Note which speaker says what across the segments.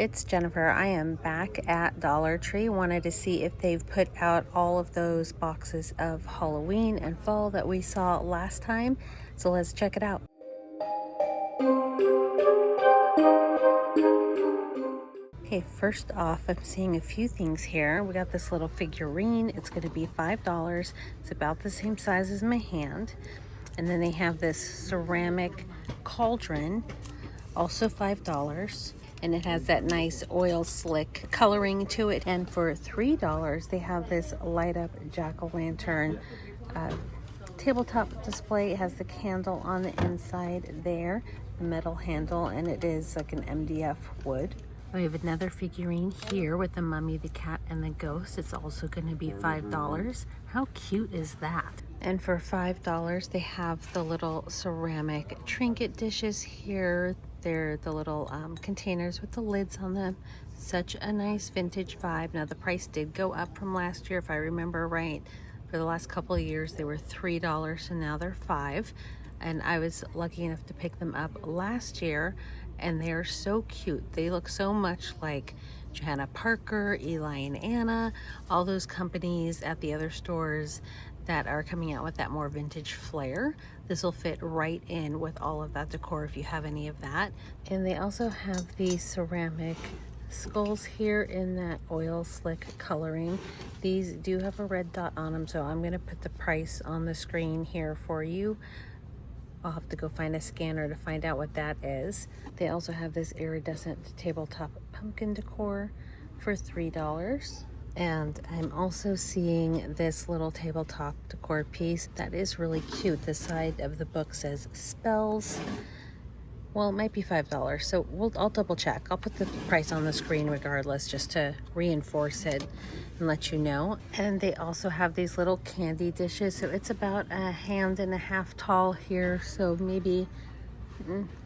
Speaker 1: it's Jennifer. I am back at Dollar Tree. Wanted to see if they've put out all of those boxes of Halloween and fall that we saw last time. So let's check it out. Okay, first off, I'm seeing a few things here. We got this little figurine. It's going to be $5. It's about the same size as my hand. And then they have this ceramic cauldron, also $5. And it has that nice oil slick coloring to it. And for $3, they have this light up jack-o'-lantern tabletop display. It has the candle on the inside there, the metal handle, and it is like an MDF wood. We have another figurine here with the mummy, the cat, and the ghost. It's also going to be $5. How cute is that? And for $5, they have the little ceramic trinket dishes here. They're the little containers with the lids on them. Such a nice vintage vibe. Now the price did go up from last year, if I remember right. For the last couple of years, they were $3, and now they're $5. And I was lucky enough to pick them up last year, and they are so cute. They look so much like Johanna Parker, Eli and Anna, all those companies at the other stores that are coming out with that more vintage flair. This will fit right in with all of that decor if you have any of that. And they also have these ceramic skulls here in that oil slick coloring. These do have a red dot on them, so I'm going to put the price on the screen here for you. I'll have to go find a scanner to find out what that is. They also have this iridescent tabletop pumpkin decor for $3. And I'm also seeing this little tabletop decor piece that is really cute. The side of the book says spells. Well, it might be $5, so I'll double check. I'll put the price on the screen regardless, just to reinforce it and let you know. And they also have these little candy dishes, so it's about a hand and a half tall here, so maybe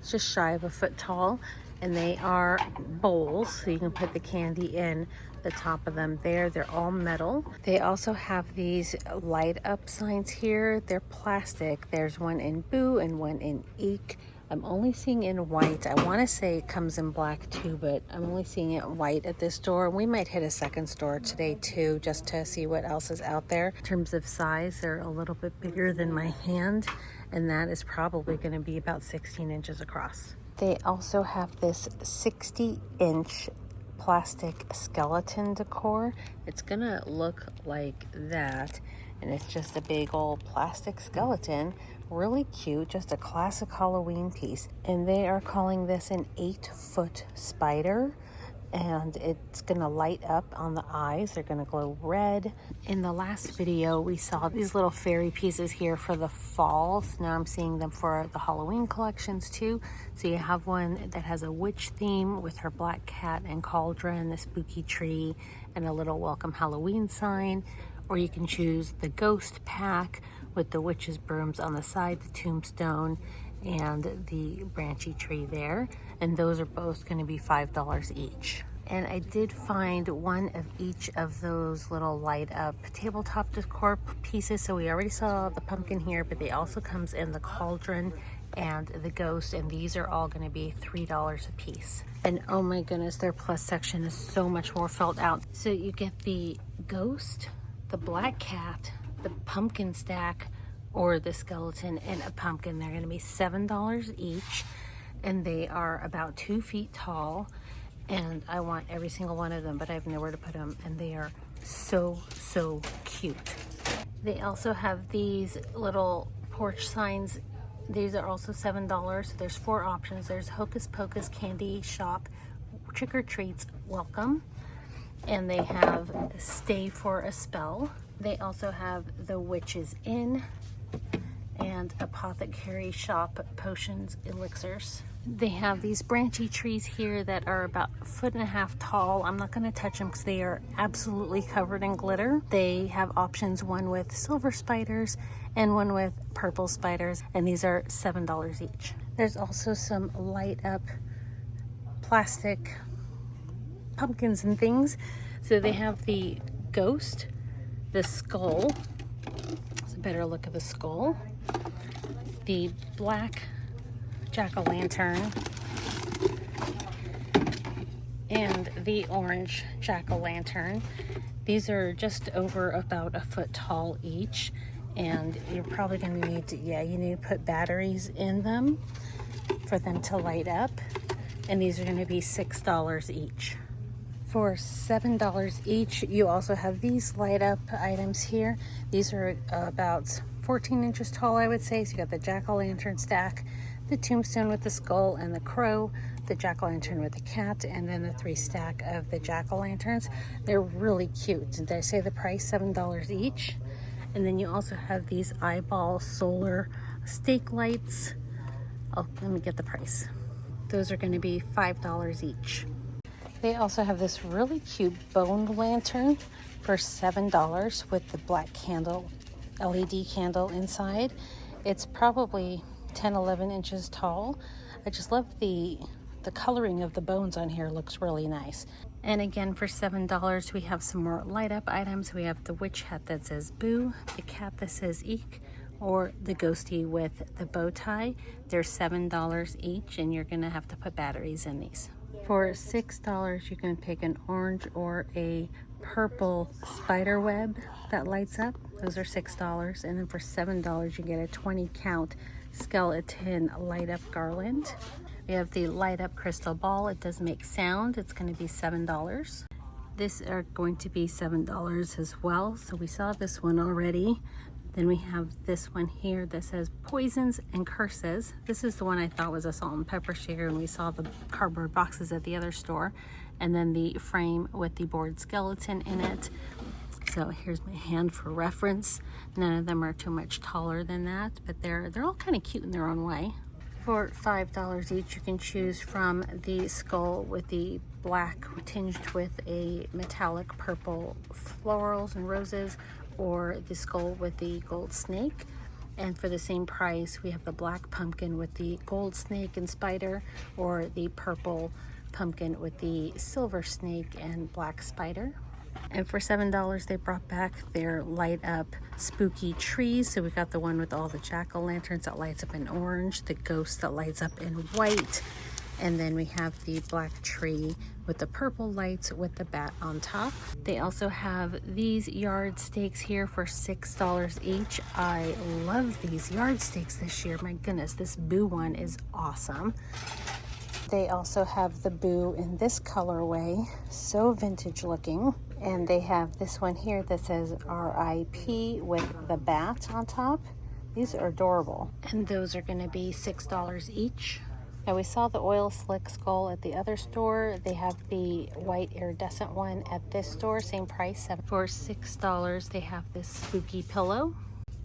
Speaker 1: it's just shy of a foot tall. And they are bowls, so you can put the candy in the top of them there. They're all metal. They also have these light up signs here. They're plastic. There's one in Boo and one in Eek. I'm only seeing in white. I want to say it comes in black too, but I'm only seeing it white at this store. We might hit a second store today too, just to see what else is out there. In terms of size, they're a little bit bigger than my hand, and that is probably going to be about 16 inches across. They also have this 60-inch plastic skeleton decor. It's going to look like that, and it's just a big old plastic skeleton. Really cute, just a classic Halloween piece. And they are calling this an 8-foot spider, and it's gonna light up on the eyes. They're gonna glow red. In the last video, we saw these little fairy pieces here for the fall. So now I'm seeing them for the Halloween collections too. So you have one that has a witch theme with her black cat and cauldron, the spooky tree, and a little welcome Halloween sign. Or you can choose the ghost pack with the witch's brooms on the side, the tombstone, and the branchy tree there. And those are both going to be $5 each. And I did find one of each of those little light up tabletop decor pieces. So we already saw the pumpkin here, but they also comes in the cauldron and the ghost, and these are all going to be $3 a piece. And oh my goodness, their plus section is so much more filled out. So you get the ghost, the black cat, the pumpkin stack, or the skeleton and a pumpkin. They're going to be $7 each, and they are about 2 feet tall. And I want every single one of them, but I have nowhere to put them, and they are so cute. They also have these little porch signs. These are also $7. So there's 4 options. There's Hocus Pocus Candy Shop, Trick or Treats, Welcome, and they have Stay for a Spell. They also have the Witch's Inn and Apothecary Shop, Potions, Elixirs. They have these branchy trees here that are about 1.5 feet tall. I'm not going to touch them because they are absolutely covered in glitter. They have options, one with silver spiders and one with purple spiders, and these are $7 each. There's also some light up plastic pumpkins and things. So they have the ghost, the skull. It's a better look of the skull. The black jack-o'-lantern. and the orange jack-o'-lantern. These are just over about a foot tall each, and you're probably going to need to, you need to put batteries in them for them to light up, and these are going to be $6 each. For $7 each, you also have these light up items here. These are about 14 inches tall, I would say. So you got the jack-o'-lantern stack, the tombstone with the skull and the crow, the jack-o'-lantern with the cat, and then the 3 stack of the jack-o'-lanterns. They're really cute. Did I say the price? $7 each. And then you also have these eyeball solar stake lights. Oh, let me get the price. Those are going to be $5 each. They also have this really cute bone lantern for $7 with the black candle, LED candle inside. It's probably 10-11 inches tall. I just love the coloring of the bones on here, looks really nice. And again, for $7 we have some more light up items. We have the witch hat that says boo, the cat that says eek, or the ghosty with the bow tie. They're $7 each, and you're gonna have to put batteries in these. For $6 you can pick an orange or a purple spider web that lights up. Those are $6. And then for $7 you get a 20 count skeleton light up garland. We have the light up crystal ball. It does make sound. It's going to be $7. This are going to be $7 as well. So we saw this one already. Then we have this one here that says poisons and curses. This is the one I thought was a salt and pepper shaker, and we saw the cardboard boxes at the other store. And then the frame with the board skeleton in it. So here's my hand for reference. None of them are too much taller than that, but they're all kind of cute in their own way. For $5 each, you can choose from the skull with the black tinged with a metallic purple florals and roses, or the skull with the gold snake. And for the same price, we have the black pumpkin with the gold snake and spider, or the purple pumpkin with the silver snake and black spider. And for $7, they brought back their light up spooky trees. So we got the one with all the jack-o'-lanterns that lights up in orange, the ghost that lights up in white, and then we have the black tree with the purple lights with the bat on top. They also have these yard stakes here for $6 each. I love these yard stakes this year. My goodness, this boo one is awesome. They also have the boo in this colorway, so vintage looking. And they have this one here that says RIP with the bat on top. These are adorable. And those are going to be $6 each. Now we saw the oil slick skull at the other store. They have the white iridescent one at this store, same price. For $6, they have this spooky pillow.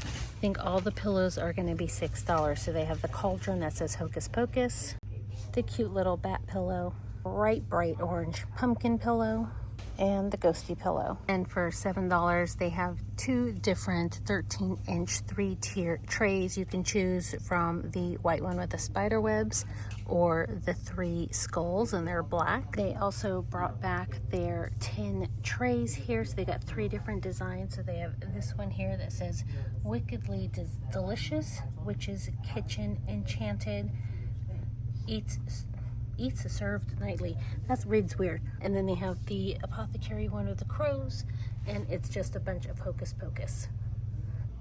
Speaker 1: I think all the pillows are going to be $6. So they have the cauldron that says Hocus Pocus, the cute little bat pillow, bright orange pumpkin pillow, and the ghosty pillow. And for $7, they have 2 different 13-inch 3-tier trays. You can choose from the white one with the spider webs or the 3 skulls, and they're black. They also brought back their tin trays here. So they got 3 different designs. So they have this one here that says Wickedly Delicious, Witch's Kitchen Enchanted, Eats served nightly. That reads weird. And then they have the apothecary one with the crows, and it's just a bunch of Hocus Pocus.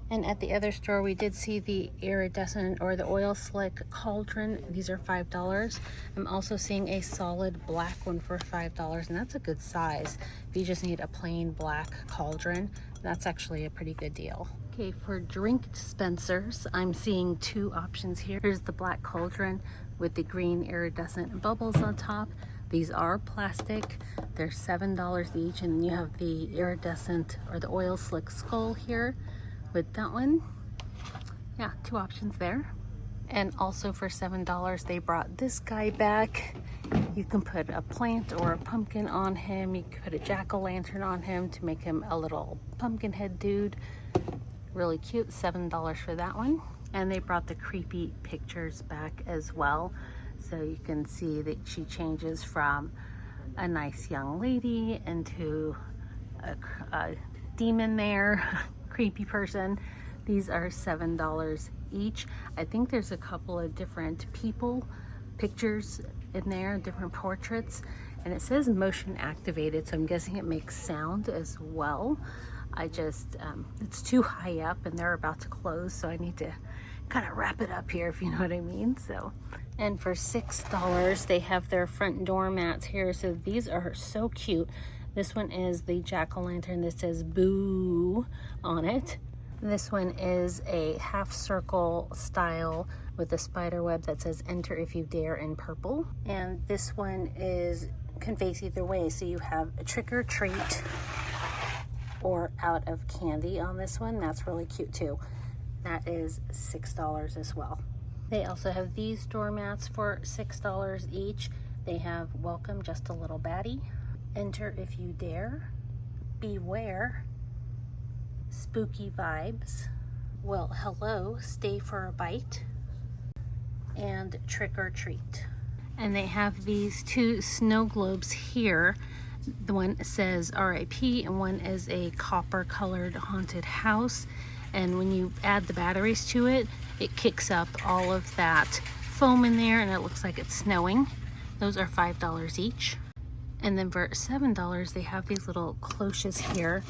Speaker 1: And at the other store, we did see the iridescent or the oil slick cauldron. These are $5. I'm also seeing a solid black one for $5, and that's a good size. If you just need a plain black cauldron, that's actually a pretty good deal. Okay, for drink dispensers, I'm seeing 2 options here. Here's the black cauldron with the green iridescent bubbles on top. These are plastic. They're $7 each, and you have the iridescent or the oil slick skull here with that one. Yeah, 2 options there. And also for $7, they brought this guy back. You can put a plant or a pumpkin on him. You can put a jack-o'-lantern on him to make him a little pumpkin head dude. Really cute, $7 for that one. And they brought the creepy pictures back as well. So you can see that she changes from a nice young lady into a demon there, creepy person. These are $7 each. I think there's a couple of different people pictures in there, different portraits. And it says motion activated, so I'm guessing it makes sound as well. I just, it's too high up and they're about to close, so I need to kind of wrap it up here, if you know what I mean. So, and for $6, they have their front door mats here. So these are so cute. This one is the jack-o'-lantern that says boo on it. This one is a half circle style with a spider web that says enter if you dare in purple. And this one can face either way. So you have a trick or treat or out of candy on this one. That's really cute too. That is $6 as well. They also have these doormats for $6 each. They have welcome just a little baddie, enter if you dare, beware, spooky vibes, well hello, stay for a bite, and trick or treat. And they have these two snow globes here. The one says RIP and one is a copper colored haunted house. And when you add the batteries to it, it kicks up all of that foam in there and it looks like it's snowing. Those are $5 each. And then for $7, they have these little cloches here.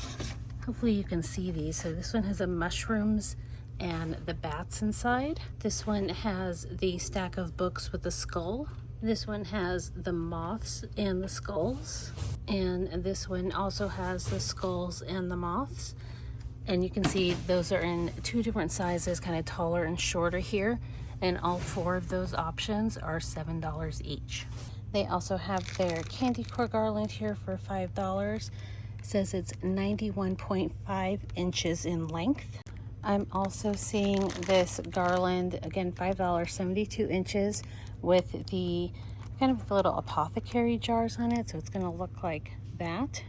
Speaker 1: Hopefully you can see these. So this one has the mushrooms and the bats inside. This one has the stack of books with the skull. This one has the moths and the skulls. And this one also has the skulls and the moths. And you can see those are in two different sizes, kind of taller and shorter here. And all four of those options are $7 each. They also have their candy corn garland here for $5. It says it's 91.5 inches in length. I'm also seeing this garland, again, $5, 72 inches with the kind of little apothecary jars on it. So it's gonna look like that.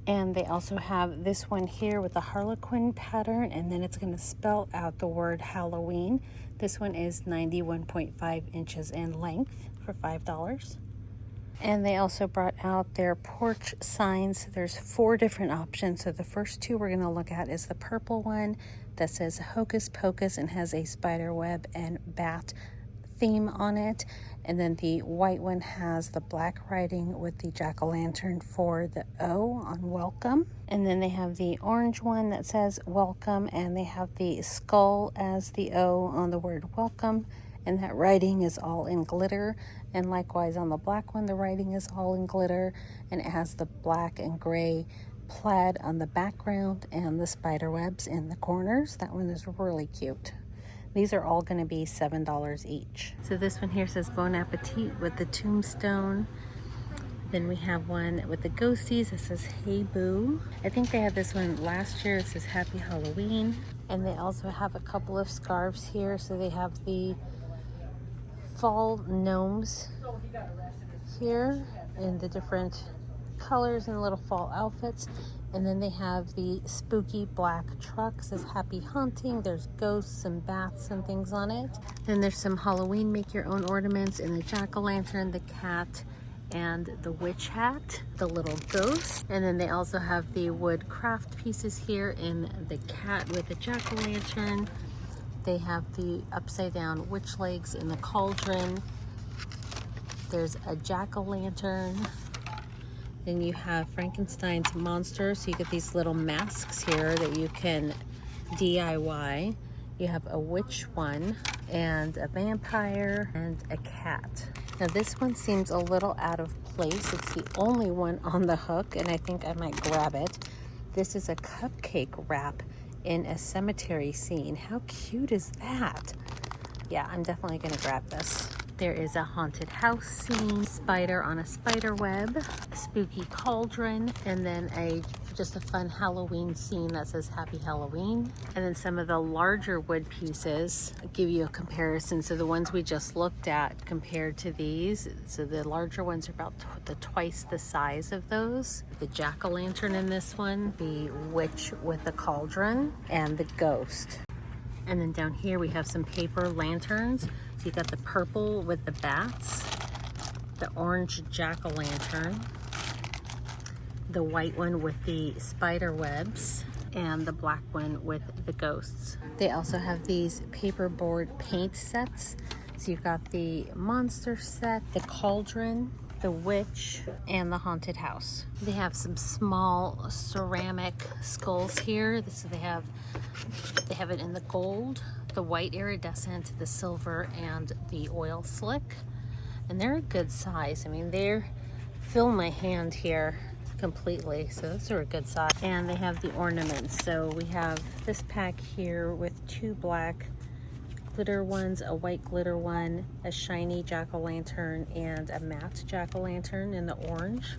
Speaker 1: And they also have this one here with the Harlequin pattern, and then it's going to spell out the word Halloween. This one is 91.5 inches in length for $5. And they also brought out their porch signs. There's 4 different options. So the first 2 we're going to look at is the purple one that says Hocus Pocus and has a spider web and bat theme on it. And then the white one has the black writing with the jack-o'-lantern for the O on welcome. And then they have the orange one that says welcome, and they have the skull as the O on the word welcome. And that writing is all in glitter. And likewise on the black one, the writing is all in glitter. And it has the black and gray plaid on the background and the spider webs in the corners. That one is really cute. These are all going to be $7 each. So this one here says Bon Appetit with the tombstone. Then we have one with the ghosties. It says Hey Boo. I think they had this one last year. It says Happy Halloween. And they also have a couple of scarves here. So they have the fall gnomes here in the different colors and little fall outfits. And then they have the spooky black truck. It says Happy Haunting. There's ghosts and bats and things on it. Then there's some Halloween make your own ornaments in the jack-o'-lantern, the cat, and the witch hat, the little ghost. And then they also have the wood craft pieces here in the cat with the jack-o'-lantern. They have the upside down witch legs in the cauldron. There's a jack-o'-lantern. Then you have Frankenstein's monster. So you get these little masks here that you can DIY. You have a witch one and a vampire and a cat. Now this one seems a little out of place. It's the only one on the hook and I think I might grab it. This is a cupcake wrap in a cemetery scene. How cute is that? Yeah, I'm definitely gonna grab this. There is a haunted house scene, spider on a spider web, a spooky cauldron, and then just a fun Halloween scene that says Happy Halloween. And then some of the larger wood pieces, I'll give you a comparison. So the ones we just looked at compared to these, so the larger ones are about twice the size of those. The jack-o'-lantern in this one, the witch with the cauldron, and the ghost. And then down here we have some paper lanterns. So you got the purple with the bats, the orange jack-o'-lantern, the white one with the spider webs, and the black one with the ghosts. They also have these paperboard paint sets. So you've got the monster set, the cauldron, the witch, and the haunted house. They have some small ceramic skulls here. So they have it in the gold, the white iridescent, the silver, and the oil slick. And they're a good size. I mean, they're fill my hand here completely, so those are a good size. And they have the ornaments. So we have this pack here with 2 black glitter ones, a white glitter one, a shiny jack-o'-lantern, and a matte jack-o'-lantern in the orange.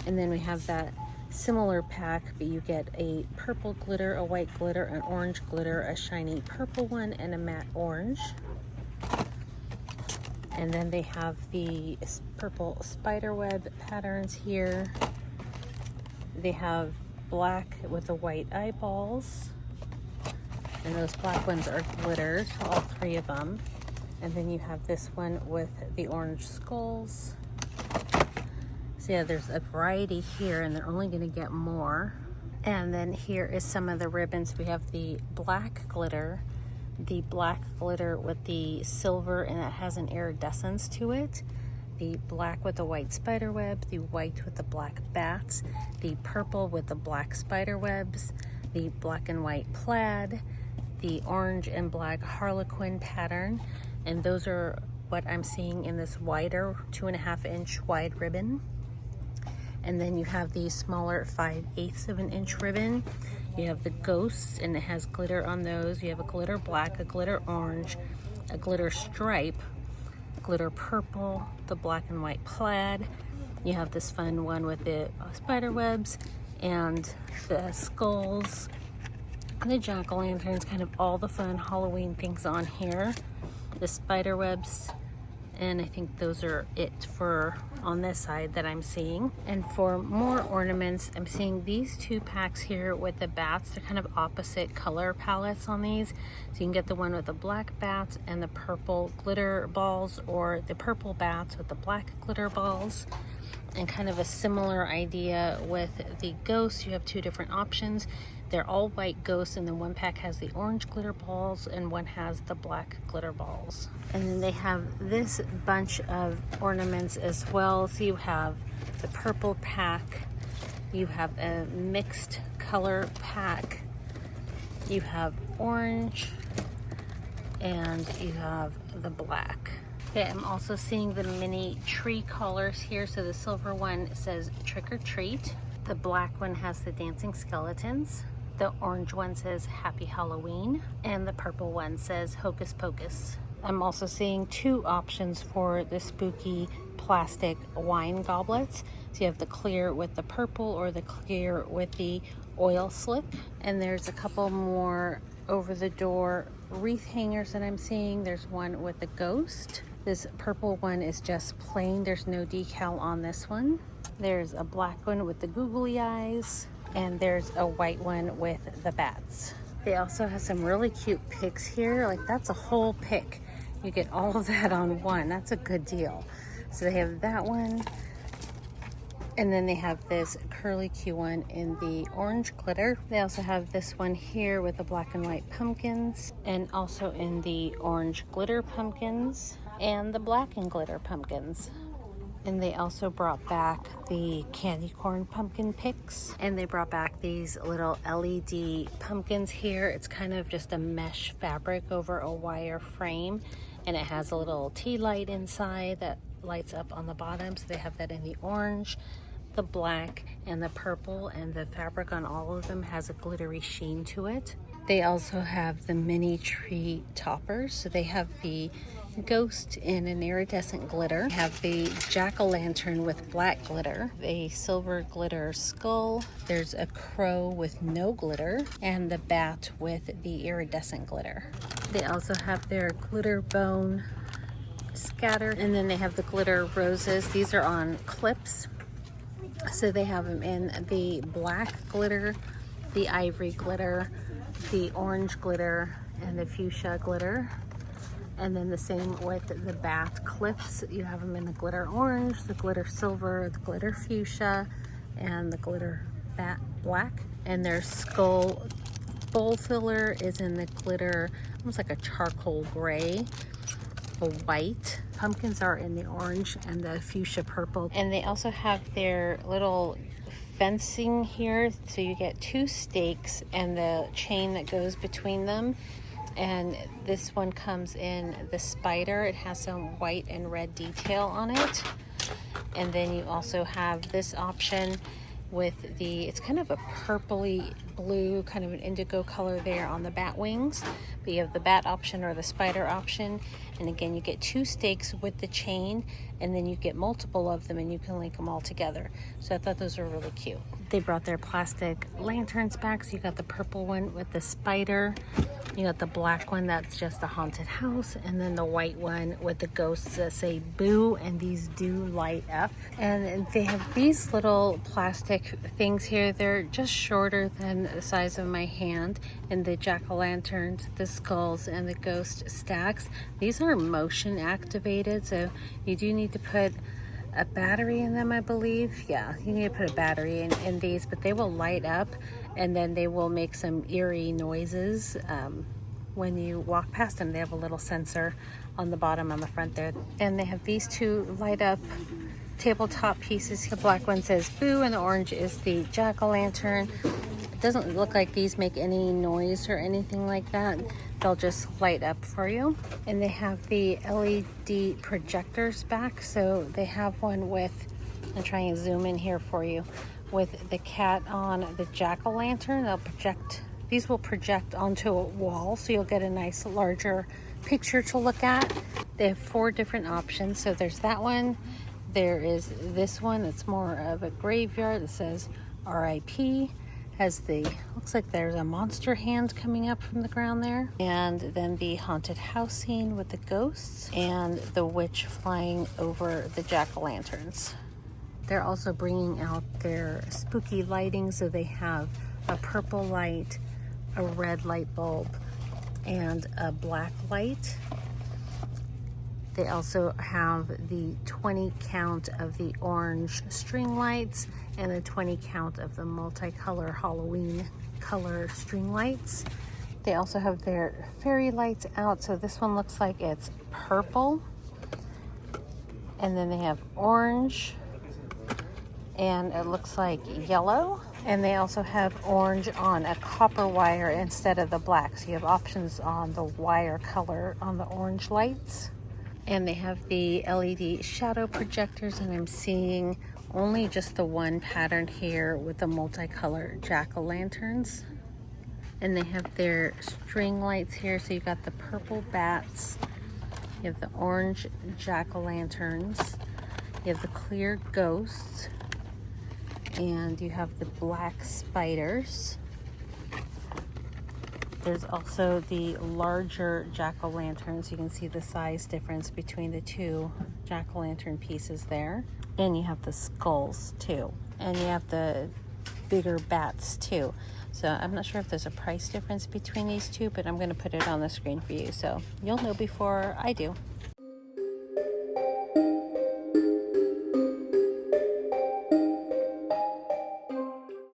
Speaker 1: And then we have that similar pack, but you get a purple glitter, a white glitter, an orange glitter, a shiny purple one, and a matte orange. And then they have the purple spiderweb patterns here. They have black with the white eyeballs. And those black ones are glitters, all 3 of them. And then you have this one with the orange skulls. So yeah, there's a variety here, and they're only gonna get more. And then here is some of the ribbons. We have the black glitter with the silver, and it has an iridescence to it. The black with the white spider web, the white with the black bats, the purple with the black spider webs, the black and white plaid, the orange and black harlequin pattern. And those are what I'm seeing in this wider 2.5-inch wide ribbon. And then you have the smaller 5/8 of an inch ribbon. You have the ghosts, and it has glitter on those. You have a glitter black, a glitter orange, a glitter stripe, glitter purple, the black and white plaid. You have this fun one with the spider webs and the skulls, and the jack-o'-lanterns, kind of all the fun Halloween things on here. The spider webs, and I think those are it for on this side that I'm seeing. And for more ornaments, I'm seeing these 2 packs here with the bats. They're kind of opposite color palettes on these. So you can get the one with the black bats and the purple glitter balls, or the purple bats with the black glitter balls. And kind of a similar idea with the ghosts. You have 2 different options. They're all white ghosts, and then one pack has the orange glitter balls and one has the black glitter balls. And then they have this bunch of ornaments as well. So you have the purple pack, you have a mixed color pack, you have orange, and you have the black. Okay, I'm also seeing the mini tree collars here. So the silver one says trick or treat. The black one has the dancing skeletons. The orange one says Happy Halloween, and the purple one says Hocus Pocus. I'm also seeing 2 options for the spooky plastic wine goblets. So you have the clear with the purple, or the clear with the oil slick. And there's a couple more over the door wreath hangers that I'm seeing. There's one with a ghost. This purple one is just plain. There's no decal on this one. There's a black one with the googly eyes. And there's a white one with the bats. They also have some really cute picks here. Like, that's a whole pick. You get all of that on one. That's a good deal. So they have that one. And then they have this curly Q one in the orange glitter. They also have this one here with the black and white pumpkins, and also in the orange glitter pumpkins and the black and glitter pumpkins. And they also brought back the candy corn pumpkin picks. And they brought back these little LED pumpkins here. It's kind of just a mesh fabric over a wire frame. And it has a little tea light inside that lights up on the bottom. So they have that in the orange, the black, and the purple. And the fabric on all of them has a glittery sheen to it. They also have the mini tree toppers. So they have the ghost in an iridescent glitter. They have the jack-o'-lantern with black glitter, a silver glitter skull. There's a crow with no glitter, and the bat with the iridescent glitter. They also have their glitter bone scatter, and then they have the glitter roses. These are on clips. So they have them in the black glitter, the ivory glitter, the orange glitter, and the fuchsia glitter. And then the same with the bat clips. You have them in the glitter orange, the glitter silver, the glitter fuchsia, and the glitter bat black. And their skull bowl filler is in the glitter, almost like a charcoal gray, a white, pumpkins are in the orange and the fuchsia purple. And they also have their little fencing here, so you get 2 stakes and the chain that goes between them. And this one comes in the spider. It has some white and red detail on it. And then you also have this option with it's kind of a purpley blue, kind of an indigo color there on the bat wings. But you have the bat option or the spider option. And again, you get 2 stakes with the chain, and then you get multiple of them and you can link them all together. So I thought those were really cute. They brought their plastic lanterns back. So you got the purple one with the spider. You got the black one that's just a haunted house, and then the white one with the ghosts that say boo, and these do light up. And they have these little plastic things here. They're just shorter than the size of my hand, and the jack-o'-lanterns, the skulls, and the ghost stacks. These are motion activated, so you do need to put a battery in them, I believe. Yeah, you need to put a battery in these, but they will light up, and then they will make some eerie noises when you walk past them. They have a little sensor on the bottom, on the front there. And they have these 2 light up tabletop pieces. The black one says boo, and the orange is the jack-o'-lantern. It doesn't look like these make any noise or anything like that. They'll just light up for you. And they have the LED projectors back. So they have one with, I'm trying to zoom in here for you, with the cat on the jack-o'-lantern. These will project onto a wall, so you'll get a nice larger picture to look at. They have 4 different options. So there's that one. There is this one that's more of a graveyard that says RIP. Looks like there's a monster hand coming up from the ground there. And then the haunted house scene with the ghosts and the witch flying over the jack-o'-lanterns. They're also bringing out their spooky lighting. So they have a purple light, a red light bulb, and a black light. They also have the 20 count of the orange string lights and the 20 count of the multicolor Halloween color string lights. They also have their fairy lights out. So this one looks like it's purple. And then they have orange, and it looks like yellow. And they also have orange on a copper wire instead of the black. So you have options on the wire color on the orange lights. And they have the LED shadow projectors, and I'm seeing only just the one pattern here with the multicolor jack-o'-lanterns. And they have their string lights here. So you got the purple bats, you have the orange jack-o'-lanterns, you have the clear ghosts, and you have the black spiders. There's also the larger jack-o'-lanterns. You can see the size difference between the 2 jack-o'-lantern pieces there. And you have the skulls too. And you have the bigger bats too. So I'm not sure if there's a price difference between these 2, but I'm going to put it on the screen for you, so you'll know before I do.